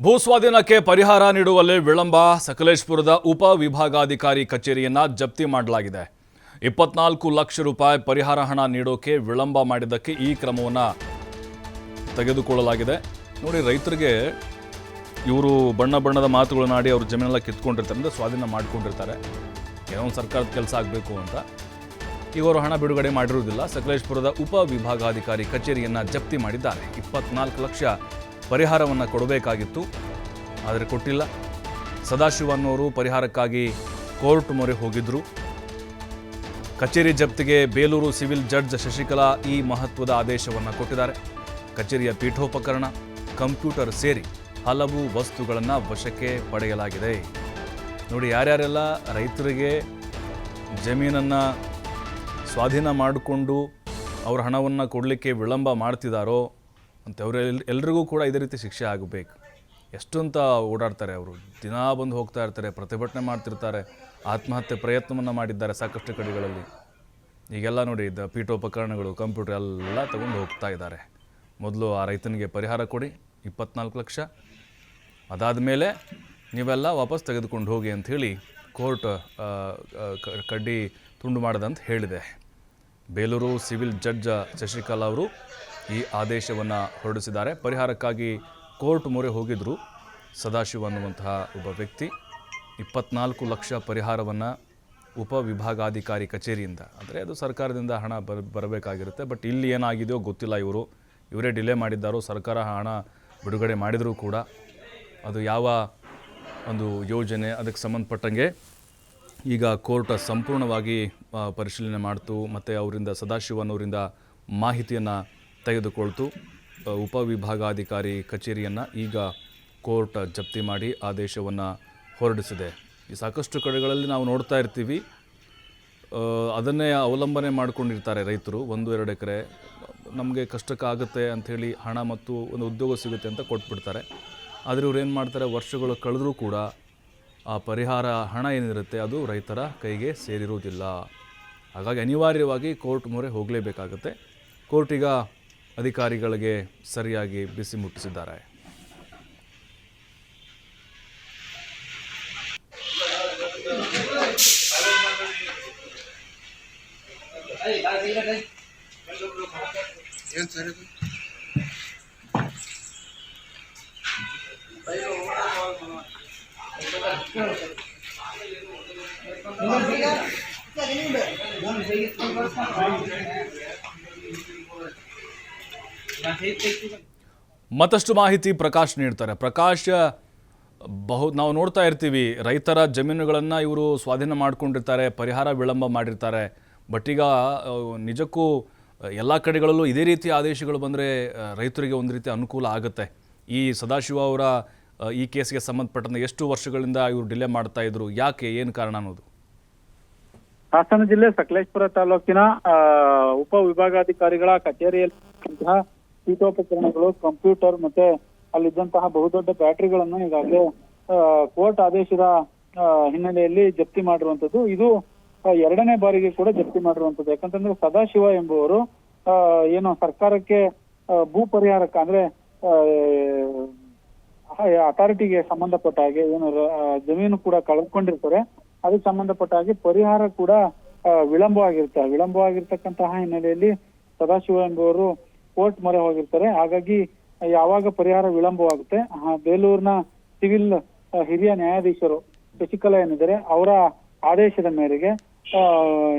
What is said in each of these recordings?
ಭೂಸ್ವಾಧೀನಕ್ಕೆ ಪರಿಹಾರ ನೀಡುವಲ್ಲಿ ವಿಳಂಬ. ಸಕಲೇಶಪುರದ ಉಪ ವಿಭಾಗಾಧಿಕಾರಿ ಕಚೇರಿಯನ್ನು ಜಪ್ತಿ ಮಾಡಲಾಗಿದೆ. 24 ಲಕ್ಷ ರೂಪಾಯಿ ಪರಿಹಾರ ಹಣ ನೀಡೋಕೆ ವಿಳಂಬ ಮಾಡಿದ್ದಕ್ಕೆ ಈ ಕ್ರಮವನ್ನು ತೆಗೆದುಕೊಳ್ಳಲಾಗಿದೆ. ನೋಡಿ, ರೈತರಿಗೆ ಇವರು ಬಣ್ಣದ ಮಾತುಗಳನ್ನಾಡಿ ಅವ್ರ ಜಮೀನೆಲ್ಲ ಕಿತ್ಕೊಂಡಿರ್ತಾರೆ, ಅಂದರೆ ಸ್ವಾಧೀನ ಮಾಡ್ಕೊಂಡಿರ್ತಾರೆ. ಏನೋ ಒಂದು ಸರ್ಕಾರದ ಕೆಲಸ ಆಗಬೇಕು ಅಂತ ಈಗ ಅವರು ಹಣ ಬಿಡುಗಡೆ ಮಾಡಿರುವುದಿಲ್ಲ. ಸಕಲೇಶಪುರದ ಉಪ ವಿಭಾಗಾಧಿಕಾರಿ ಕಚೇರಿಯನ್ನು ಜಪ್ತಿ ಮಾಡಿದ್ದಾರೆ. 24 ಲಕ್ಷ ಪರಿಹಾರವನ್ನು ಕೊಡಬೇಕಾಗಿತ್ತು, ಆದರೆ ಕೊಟ್ಟಿಲ್ಲ. ಸದಾಶಿವ ಅನ್ನೋರು ಪರಿಹಾರಕ್ಕಾಗಿ ಕೋರ್ಟ್ ಮೊರೆ ಹೋಗಿದ್ರು. ಕಚೇರಿ ಜಪ್ತಿಗೆ ಬೇಲೂರು ಸಿವಿಲ್ ಜಡ್ಜ್ ಶಶಿಕಲಾ ಈ ಮಹತ್ವದ ಆದೇಶವನ್ನು ಕೊಟ್ಟಿದ್ದಾರೆ. ಕಚೇರಿಯ ಪೀಠೋಪಕರಣ, ಕಂಪ್ಯೂಟರ್ ಸೇರಿ ಹಲವು ವಸ್ತುಗಳನ್ನು ವಶಕ್ಕೆ ಪಡೆಯಲಾಗಿದೆ. ನೋಡಿ, ಯಾರ್ಯಾರೆಲ್ಲ ರೈತರಿಗೆ ಜಮೀನನ್ನು ಸ್ವಾಧೀನ ಮಾಡಿಕೊಂಡು ಅವ್ರ ಹಣವನ್ನು ಕೊಡಲಿಕ್ಕೆ ವಿಳಂಬ ಮಾಡ್ತಿದ್ದಾರೋ ಅಂತವ್ರು ಎಲ್ರಿಗೂ ಕೂಡ ಇದೇ ರೀತಿ ಶಿಕ್ಷೆ ಆಗಬೇಕು. ಎಷ್ಟು ಅಂತ ಓಡಾಡ್ತಾರೆ ಅವರು, ದಿನ ಬಂದು ಹೋಗ್ತಾ ಇರ್ತಾರೆ, ಪ್ರತಿಭಟನೆ ಮಾಡ್ತಿರ್ತಾರೆ, ಆತ್ಮಹತ್ಯೆ ಪ್ರಯತ್ನವನ್ನು ಮಾಡಿದ್ದಾರೆ ಸಾಕಷ್ಟು ಕಡೆಗಳಲ್ಲಿ. ಈಗೆಲ್ಲ ನೋಡಿ, ಪೀಠೋಪಕರಣಗಳು, ಕಂಪ್ಯೂಟರ್ ಎಲ್ಲ ತಗೊಂಡು ಹೋಗ್ತಾ ಇದ್ದಾರೆ. ಮೊದಲು ಆ ರೈತನಿಗೆ ಪರಿಹಾರ ಕೊಡಿ 24 ಲಕ್ಷ, ಅದಾದ ಮೇಲೆ ನೀವೆಲ್ಲ ವಾಪಸ್ ತೆಗೆದುಕೊಂಡು ಹೋಗಿ ಅಂಥೇಳಿ ಕೋರ್ಟ್ ಕಡ್ಡಿ ತುಂಡು ಮಾಡದಂತ ಹೇಳಿದೆ. ಬೇಲೂರು ಸಿವಿಲ್ ಜಡ್ಜ್ ಶಶಿಕಲಾ ಅವರು ಈ ಆದೇಶವನ್ನು ಹೊರಡಿಸಿದ್ದಾರೆ. ಪರಿಹಾರಕ್ಕಾಗಿ ಕೋರ್ಟ್ ಮೊರೆ ಹೋಗಿದ್ದರು ಸದಾಶಿವ ಅನ್ನುವಂತಹ ಒಬ್ಬ ವ್ಯಕ್ತಿ. 24 ಲಕ್ಷ ಪರಿಹಾರವನ್ನು ಉಪವಿಭಾಗಾಧಿಕಾರಿ ಕಚೇರಿಯಿಂದ, ಅಂದರೆ ಅದು ಸರ್ಕಾರದಿಂದ ಹಣ ಬರಬೇಕಾಗಿರುತ್ತೆ. ಬಟ್ ಇಲ್ಲಿ ಏನಾಗಿದೆಯೋ ಗೊತ್ತಿಲ್ಲ, ಇವರೇ ಡಿಲೇ ಮಾಡಿದ್ದಾರೋ, ಸರ್ಕಾರ ಹಣ ಬಿಡುಗಡೆ ಮಾಡಿದರೂ ಕೂಡ ಅದು ಯಾವ ಒಂದು ಯೋಜನೆ ಅದಕ್ಕೆ ಸಂಬಂಧಪಟ್ಟಂಗೆ ಈಗ ಕೋರ್ಟ್ ಸಂಪೂರ್ಣವಾಗಿ ಪರಿಶೀಲನೆ ಮಾಡ್ತು. ಮತ್ತು ಅವರಿಂದ ಸದಾಶಿವನವರಿಂದ ಮಾಹಿತಿಯನ್ನು ತೆಗೆದುಕೊಳ್ತು. ಉಪವಿಭಾಗಾಧಿಕಾರಿ ಕಚೇರಿಯನ್ನು ಈಗ ಕೋರ್ಟ್ ಜಪ್ತಿ ಮಾಡಿ ಆದೇಶವನ್ನು ಹೊರಡಿಸಿದೆ. ಈ ಸಾಕಷ್ಟು ಕಡೆಗಳಲ್ಲಿ ನಾವು ನೋಡ್ತಾ ಇರ್ತೀವಿ, ಅದನ್ನೇ ಅವಲಂಬನೆ ಮಾಡಿಕೊಂಡಿರ್ತಾರೆ ರೈತರು. 1-2 ಎಕರೆ ನಮಗೆ ಕಷ್ಟಕ್ಕಾಗುತ್ತೆ ಅಂಥೇಳಿ ಹಣ ಮತ್ತು ಒಂದು ಉದ್ಯೋಗ ಸಿಗುತ್ತೆ ಅಂತ ಕೊಟ್ಬಿಡ್ತಾರೆ. ಆದರೆ ಇವ್ರು ಏನು ಮಾಡ್ತಾರೆ, ವರ್ಷಗಳು ಕಳೆದರೂ ಕೂಡ ಆ ಪರಿಹಾರ ಹಣ ಏನಿರುತ್ತೆ ಅದು ರೈತರ ಕೈಗೆ ಸೇರಿರುವುದಿಲ್ಲ. ಹಾಗಾಗಿ ಅನಿವಾರ್ಯವಾಗಿ ಕೋರ್ಟ್ ಮೊರೆ ಹೋಗಲೇಬೇಕಾಗುತ್ತೆ. ಕೋರ್ಟ್ ಈಗ ಅಧಿಕಾರಿಗಳಿಗೆ ಸರಿಯಾಗಿ ಬಿಸಿ ಮುಟ್ಟಿಸಿದ್ದಾರೆ. ಮತ್ತಷ್ಟು ಮಾಹಿತಿ ಪ್ರಕಾಶ್ ನೀಡ್ತಾರೆ. ಪ್ರಕಾಶ್, ನಾವು ನೋಡ್ತಾ ಇರ್ತೀವಿ, ರೈತರ ಜಮೀನುಗಳನ್ನು ಇವರು ಸ್ವಾಧೀನ ಮಾಡ್ಕೊಂಡಿರ್ತಾರೆ, ಪರಿಹಾರ ವಿಳಂಬ ಮಾಡಿರ್ತಾರೆ. ಬಟ್ ಈಗ ನಿಜಕ್ಕೂ ಎಲ್ಲ ಕಡೆಗಳಲ್ಲೂ ಇದೇ ರೀತಿ ಆದೇಶಗಳು ಬಂದರೆ ರೈತರಿಗೆ ಒಂದು ರೀತಿ ಅನುಕೂಲ ಆಗುತ್ತೆ. ಈ ಸದಾಶಿವ ಅವರ ಈ ಕೇಸ್ಗೆ ಸಂಬಂಧಪಟ್ಟಂತೆ ಎಷ್ಟು ವರ್ಷಗಳಿಂದ ಇವರು ಡಿಲೇ ಮಾಡ್ತಾ ಇದ್ರು, ಯಾಕೆ, ಏನು ಕಾರಣ ಅನ್ನೋದು? ಹಾಸನ ಜಿಲ್ಲೆ ಸಕಲೇಶಪುರ ತಾಲೂಕಿನ ಉಪ ವಿಭಾಗಾಧಿಕಾರಿಗಳ ಕಚೇರಿಯಲ್ಲಿ ಪೀಠೋಪಕರಣಗಳು, ಕಂಪ್ಯೂಟರ್ ಮತ್ತೆ ಅಲ್ಲಿದ್ದಂತಹ ಬಹುದೊಡ್ಡ ಬ್ಯಾಟರಿಗಳನ್ನು ಈಗಾಗಲೇ ಕೋರ್ಟ್ ಆದೇಶದ ಹಿನ್ನೆಲೆಯಲ್ಲಿ ಜಪ್ತಿ ಮಾಡಿರುವಂತದ್ದು. ಇದು 2ನೇ ಬಾರಿಗೆ ಕೂಡ ಜಪ್ತಿ ಮಾಡಿರುವಂತದ್ದು. ಯಾಕಂತಂದ್ರೆ ಸದಾಶಿವ ಎಂಬುವರು ಏನು ಸರ್ಕಾರಕ್ಕೆ ಭೂ ಪರಿಹಾರಕ್ಕೆ, ಅಂದ್ರೆ ಅಥಾರಿಟಿಗೆ ಸಂಬಂಧಪಟ್ಟ ಹಾಗೆ ಏನು ಜಮೀನು ಕೂಡ ಕಳ್ಕೊಂಡಿರ್ತಾರೆ, ಅದಕ್ಕೆ ಸಂಬಂಧಪಟ್ಟ ಹಾಗೆ ಪರಿಹಾರ ಕೂಡ ವಿಳಂಬವಾಗಿರ್ತಕ್ಕಂತಹ ಹಿನ್ನೆಲೆಯಲ್ಲಿ ಸದಾಶಿವ ಎಂಬುವರು ಕೋರ್ಟ್ ಮೊರೆ ಹೋಗಿರ್ತಾರೆ. ಹಾಗಾಗಿ ಯಾವಾಗ ಪರಿಹಾರ ವಿಳಂಬವಾಗುತ್ತೆ, ಬೇಲೂರಿನ ಸಿವಿಲ್ ಹಿರಿಯ ನ್ಯಾಯಾಧೀಶರು ಶಶಿಕಲಾ ಏನಿದ್ದಾರೆ ಅವರ ಆದೇಶದ ಮೇರೆಗೆ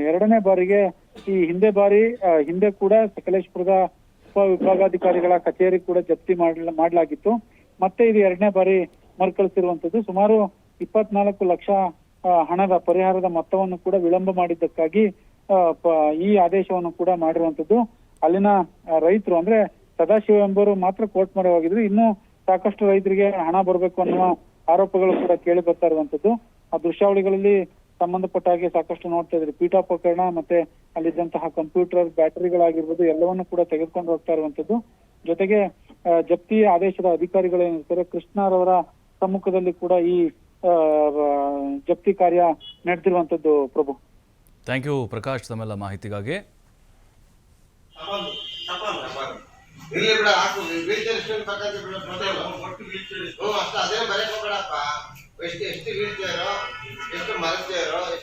2ನೇ ಬಾರಿಗೆ ಈ ಹಿಂದೆ ಕೂಡ ಸಕಲೇಶಪುರದ ಉಪ ವಿಭಾಗಾಧಿಕಾರಿಗಳ ಕಚೇರಿ ಕೂಡ ಜಪ್ತಿ ಮಾಡಲಾಗಿತ್ತು. ಮತ್ತೆ ಇದು 2ನೇ ಬಾರಿ ಮರುಕಳಿಸಿರುವಂತದ್ದು. ಸುಮಾರು 24 ಲಕ್ಷ ಹಣದ ಪರಿಹಾರದ ಮೊತ್ತವನ್ನು ಕೂಡ ವಿಳಂಬ ಮಾಡಿದ್ದಕ್ಕಾಗಿ ಈ ಆದೇಶವನ್ನು ಕೂಡ ಮಾಡಿರುವಂತದ್ದು. ಅಲ್ಲಿನ ರೈತರು, ಅಂದ್ರೆ ಸದಾಶಿವ ಎಂಬುವರು ಮಾತ್ರ ಕೋರ್ಟ್ ಮೊರೆ ಹೋಗಿದ್ರು. ಇನ್ನು ಸಾಕಷ್ಟು ರೈತರಿಗೆ ಹಣ ಬರಬೇಕು ಅನ್ನುವ ಆರೋಪಗಳು ಕೂಡ ಕೇಳಿ ಬರ್ತಾ ಇರುವಂತದ್ದು. ಆ ದೃಶ್ಯಾವಳಿಗಳಲ್ಲಿ ಸಂಬಂಧಪಟ್ಟ ಹಾಗೆ ಸಾಕಷ್ಟು ನೋಡ್ತಾ ಇದ್ರಿ, ಪೀಠೋಪಕರಣ ಮತ್ತೆ ಅಲ್ಲಿದ್ದಂತಹ ಕಂಪ್ಯೂಟರ್, ಬ್ಯಾಟರಿಗಳಾಗಿರ್ಬೋದು ಎಲ್ಲವನ್ನು ಕೂಡ ತೆಗೆದುಕೊಂಡು ಹೋಗ್ತಾ ಇರುವಂತದ್ದು. ಜೊತೆಗೆ ಜಪ್ತಿ ಆದೇಶದ ಅಧಿಕಾರಿಗಳೇನಿರ್ತಾರೆ ಕೃಷ್ಣರವರ ಸಮ್ಮುಖದಲ್ಲಿ ಕೂಡ ಈ ಜಪ್ತಿ ಕಾರ್ಯ ನಡೆದಿರುವಂತದ್ದು. ಪ್ರಭು, ಥ್ಯಾಂಕ್ ಯು ಪ್ರಕಾಶ್, ತಮ್ಮೆಲ್ಲ ಮಾಹಿತಿಗಾಗಿ. ಇಲ್ಲಿ ಬಿಡ ಹಾಕು ವೀಲ್ಚೇರ್ ಎಷ್ಟು ಪಕ್ಕದ ಬಿಡ ಟೋಟಲ್ ಒಟ್ಟು ವೀಲ್ಚೇರ್ ಎಷ್ಟು ಅಷ್ಟೇ ಅದೇ ಬರೆಯಕ್ಕೆ ಹೋಗ್ಬೇಡಪ್ಪ ಎಷ್ಟು ವೀಲ್ಚೇರು